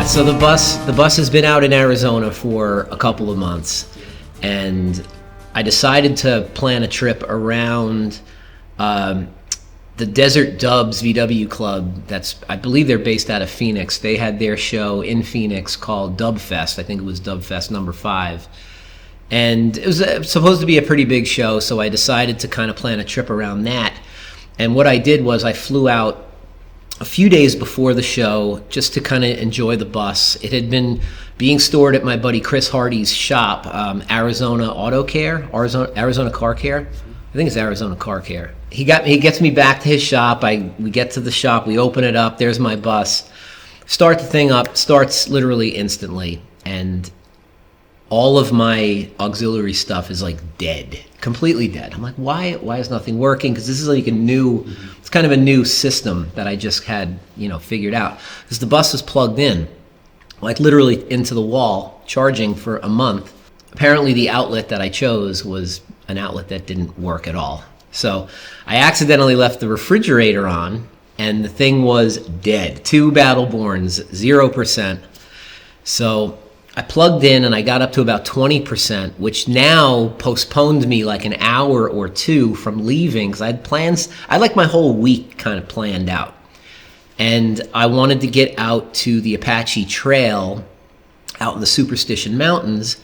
Yeah, so the bus has been out in Arizona for a couple of months, and I decided to plan a trip around the Desert Dubs VW Club. I believe they're based out of Phoenix. They had their show in Phoenix called Dubfest. I think it was Dubfest number 5. And it was supposed to be a pretty big show, so I decided to kind of plan a trip around that. And what I did was I flew out a few days before the show just to kind of enjoy the bus. It had been being stored at my buddy Chris Hardy's shop, Arizona Auto Care, Arizona Car Care. I think it's Arizona Car Care. He gets me back to his shop. We get to the shop, we open it up, there's my bus. Start the thing up, starts literally instantly, and all of my auxiliary stuff is like dead, completely dead. I'm like, why is nothing working? Because this is like it's kind of a new system that I just had, figured out. Because the bus was plugged in, like literally into the wall, charging for a month. Apparently the outlet that I chose was an outlet that didn't work at all. So I accidentally left the refrigerator on, and the thing was dead. 2 Battleborns, 0%. So I plugged in and I got up to about 20%, which now postponed me like an hour or two from leaving, because I had plans. I had like my whole week kind of planned out. And I wanted to get out to the Apache Trail out in the Superstition Mountains,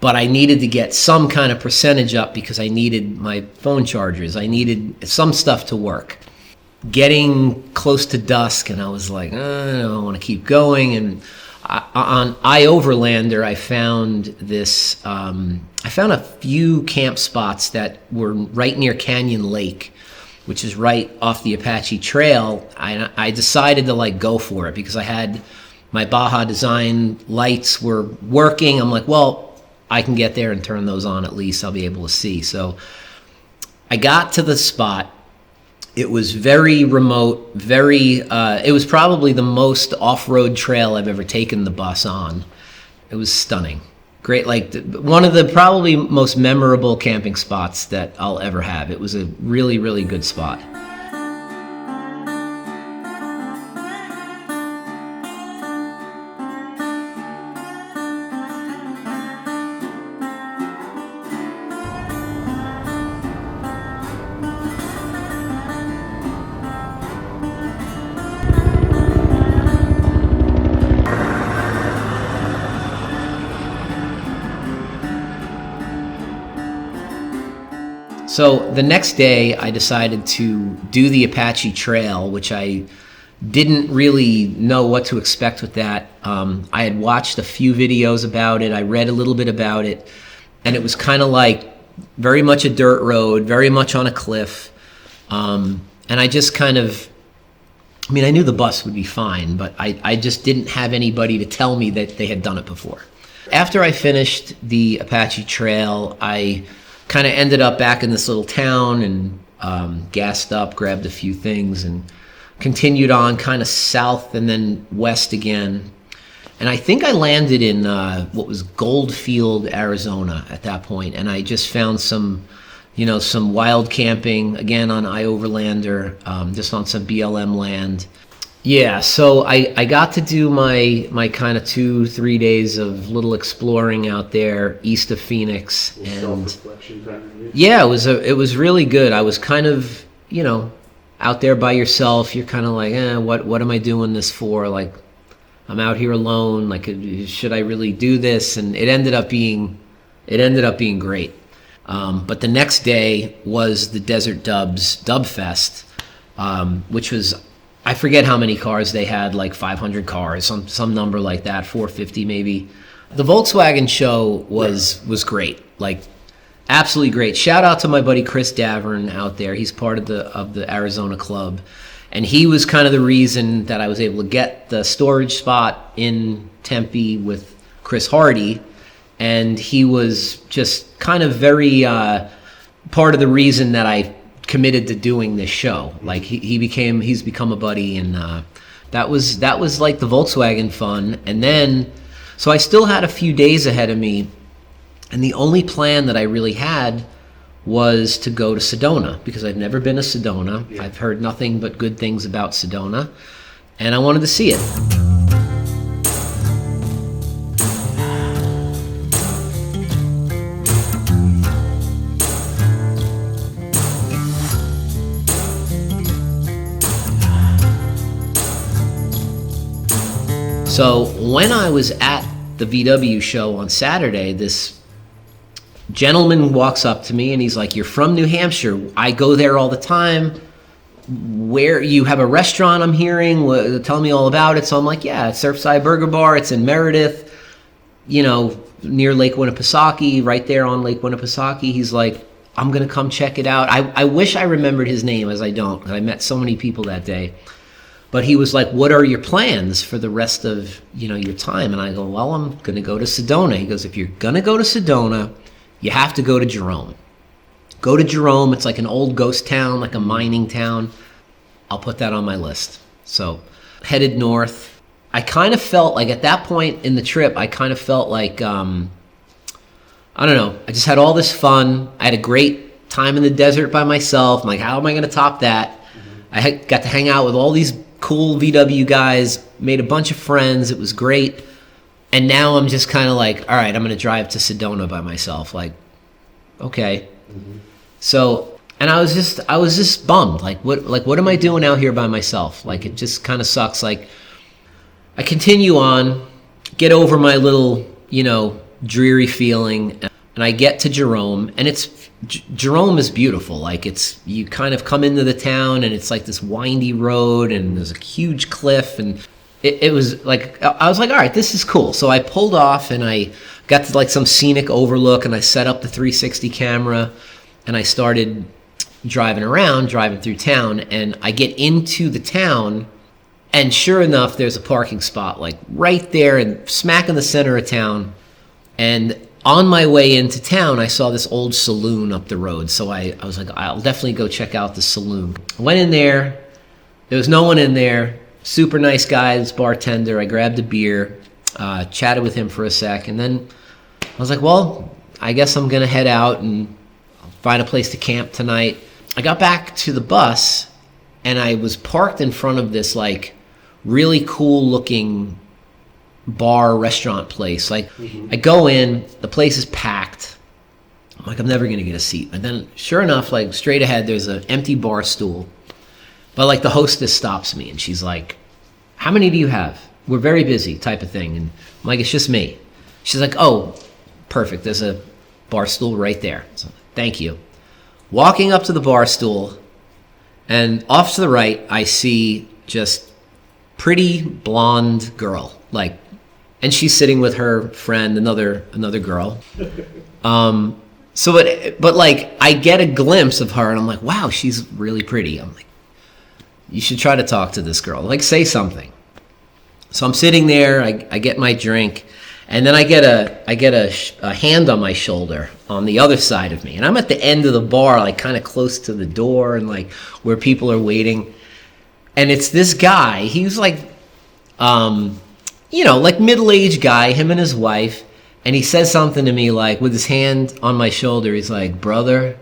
but I needed to get some kind of percentage up because I needed my phone chargers. I needed some stuff to work. Getting close to dusk, and I was like, I want to keep going. And on iOverlander, I found this. I found a few camp spots that were right near Canyon Lake, which is right off the Apache Trail. I decided to go for it because I had my Baja Design lights were working. I'm like, well, I can get there and turn those on at least. I'll be able to see. So I got to the spot. It was very remote, it was probably the most off-road trail I've ever taken the bus on. It was stunning. Great, one of the probably most memorable camping spots that I'll ever have. It was a really, really good spot. So the next day, I decided to do the Apache Trail, which I didn't really know what to expect with that. I had watched a few videos about it. I read a little bit about it, and it was kind of like very much a dirt road, very much on a cliff. And I just kind of, I knew the bus would be fine, but I just didn't have anybody to tell me that they had done it before. After I finished the Apache Trail, I kind of ended up back in this little town and gassed up, grabbed a few things, and continued on kind of south and then west again. And I think I landed in what was Goldfield, Arizona at that point. And I just found some wild camping, again on iOverlander, just on some BLM land. Yeah, so I got to do my kind of 2-3 days of little exploring out there east of Phoenix, and yeah, it was really good. I was kind of out there by yourself. You're kind of like, what am I doing this for? Like, I'm out here alone. Like, should I really do this? And it ended up being great. But the next day was the Desert Dubs Dubfest, which was, I forget how many cars they had, like 500 cars, some number like that, 450 maybe. The Volkswagen show was great, like absolutely great. Shout out to my buddy Chris Davern out there. He's part of the Arizona Club, and he was kind of the reason that I was able to get the storage spot in Tempe with Chris Hardy, and he was just kind of very part of the reason that I committed to doing this show. Like he's become a buddy, and that was like the Volkswagen fun. And then so I still had a few days ahead of me, and the only plan that I really had was to go to Sedona, because I've never been to Sedona. Yeah. I've heard nothing but good things about Sedona, and I wanted to see it. So when I was at the VW show on Saturday, this gentleman walks up to me and he's like, "You're from New Hampshire. I go there all the time. Where you have a restaurant I'm hearing, tell me all about it." So I'm like, "Yeah, it's Surfside Burger Bar. It's in Meredith, near Lake Winnipesaukee, right there on Lake Winnipesaukee." He's like, "I'm going to come check it out." I wish I remembered his name, as I don't. I met so many people that day. But he was like, "What are your plans for the rest of, your time?" And I go, "Well, I'm going to go to Sedona." He goes, "If you're going to go to Sedona, you have to go to Jerome. Go to Jerome. It's like an old ghost town, like a mining town. I'll put that on my list." So headed north. I kind of felt like at that point in the trip, I kind of felt like, I don't know. I just had all this fun. I had a great time in the desert by myself. I'm like, how am I going to top that? I got to hang out with all these cool VW guys, made a bunch of friends. It was great. And now I'm just kind of like, all right, I'm going to drive to Sedona by myself. Like, okay. So, and I was just bummed. Like, what am I doing out here by myself? Like, it just kind of sucks. Like, I continue on, get over my little, dreary feeling, and I get to Jerome, and Jerome is beautiful. Like, you kind of come into the town and it's like this windy road and there's a huge cliff, and it was like, I was like, all right, this is cool. So I pulled off and I got to like some scenic overlook, and I set up the 360 camera and I started driving through town, and I get into the town, and sure enough, there's a parking spot like right there and smack in the center of town. And on my way into town, I saw this old saloon up the road. So I was like, I'll definitely go check out the saloon. I went in there. There was no one in there. Super nice guy, this bartender. I grabbed a beer, chatted with him for a sec. And then I was like, well, I guess I'm going to head out and find a place to camp tonight. I got back to the bus, and I was parked in front of this like really cool looking bar restaurant place. Like, I go in, the place is packed. I'm like, I'm never gonna get a seat. And then sure enough, like straight ahead, there's an empty bar stool. But like the hostess stops me and she's like, "How many do you have? We're very busy," type of thing. And I'm like, "It's just me." She's like, "Oh, perfect. There's a bar stool right there." So, thank you. Walking up to the bar stool, and off to the right, I see just pretty blonde girl, like, and she's sitting with her friend, another girl. But like, I get a glimpse of her, and I'm like, wow, she's really pretty. I'm like, you should try to talk to this girl, like, say something. So I'm sitting there, I get my drink, and then I get a hand on my shoulder on the other side of me, and I'm at the end of the bar, like kind of close to the door and like where people are waiting. And it's this guy. He was like, like middle-aged guy, him and his wife. And he says something to me, like, with his hand on my shoulder. He's like, "Brother,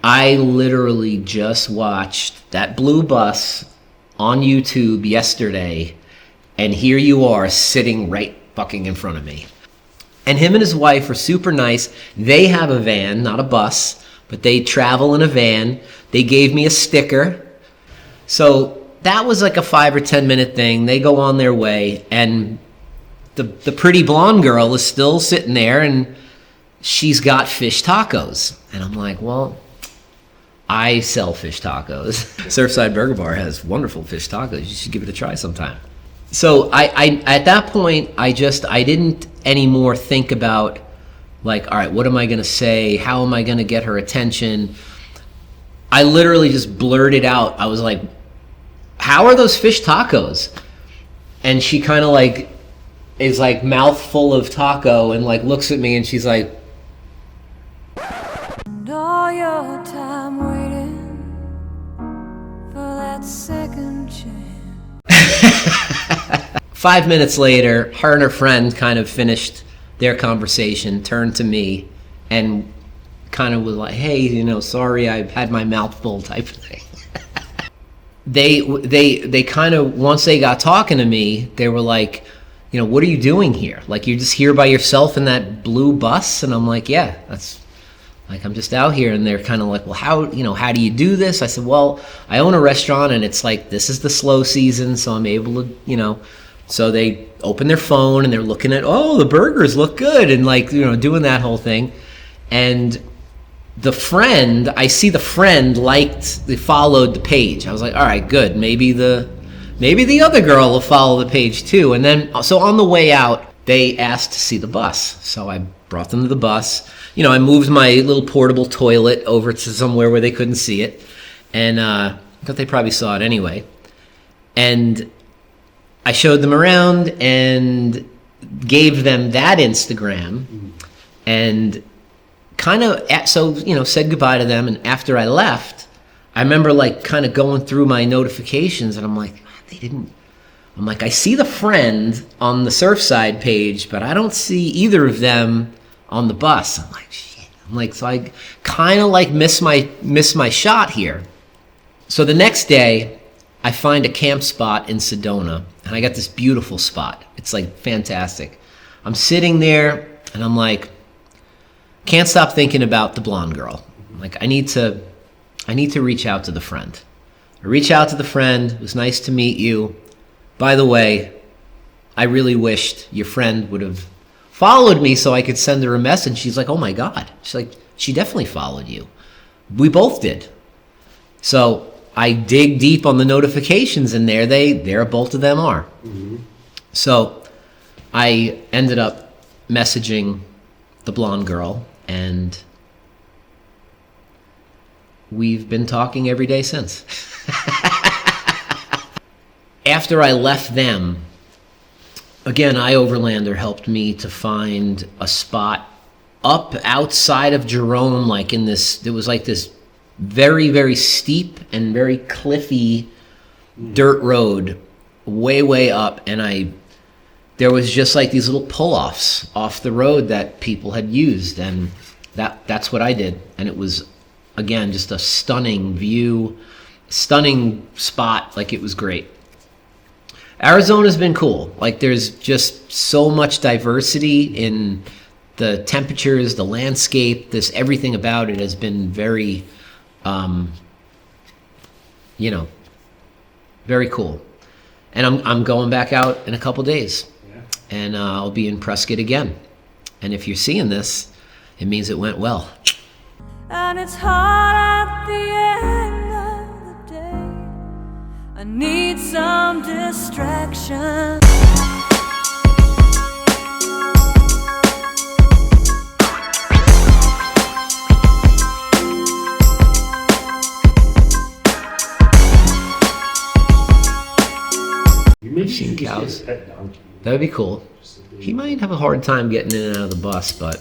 I literally just watched that blue bus on YouTube yesterday, and here you are sitting right fucking in front of me." And him and his wife are super nice. They have a van, not a bus, but they travel in a van. They gave me a sticker. So that was like a 5 or 10 minute thing. They go on their way, and the pretty blonde girl is still sitting there, and she's got fish tacos. And I'm like, well, I sell fish tacos. Surfside Burger Bar has wonderful fish tacos. You should give it a try sometime. So I at that point, I didn't anymore think about like, all right, what am I going to say? How am I going to get her attention? I literally just blurted out. I was like, "How are those fish tacos?" And she kind of like is like mouth full of taco and like looks at me and she's like, "And all your time waiting for that second chance." 5 minutes later, her and her friend kind of finished their conversation, turned to me, and kind of was like, "Hey, sorry, I had my mouth full," type of thing. They kind of, once they got talking to me, they were like, "What are you doing here? Like, you're just here by yourself in that blue bus?" And I'm like, "Yeah, that's like, I'm just out here." And they're kind of like, "Well, how do you do this?" I said, "Well, I own a restaurant, and it's like, this is the slow season, so I'm able to, So they open their phone and they're looking at, oh, the burgers look good, and like, you know, doing that whole thing. And I see the friend they followed the page. I was like, all right, good. Maybe the other girl will follow the page too. And then, so on the way out, they asked to see the bus. So I brought them to the bus. You know, I moved my little portable toilet over to somewhere where they couldn't see it. And I thought they probably saw it anyway. And I showed them around and gave them that Instagram and kind of, so, you know, said goodbye to them. And after I left, I remember like kind of going through my notifications and I'm like, I see the friend on the Surfside page, but I don't see either of them on the bus. I'm like, shit. I'm like, so I kind of like miss my shot here. So the next day, I find a camp spot in Sedona, and I got this beautiful spot. It's like fantastic. I'm sitting there, and I'm like, can't stop thinking about the blonde girl. Like, I need to reach out to the friend. I reach out to the friend. It was nice to meet you. By the way, I really wished your friend would have followed me so I could send her a message. She's like, oh my God. She's like, she definitely followed you. We both did. So I dig deep on the notifications, and there both of them are. Mm-hmm. So I ended up messaging the blonde girl, and we've been talking every day since. After I left them, again, iOverlander helped me to find a spot up outside of Jerome, like there was like this very, very steep and very cliffy dirt road way, way up. And there was just like these little pull-offs off the road that people had used. And that's what I did. And it was, again, just a stunning view, stunning spot. Like, it was great. Arizona's been cool. Like, there's just so much diversity in the temperatures, the landscape, everything about it has been very, very cool. And I'm going back out in a couple days, and I'll be in Prescott again. And if you're seeing this, it means it went well. And it's hard at the end of the day. I need some distraction. I've seen cows. That would be cool. He might have a hard time getting in and out of the bus, but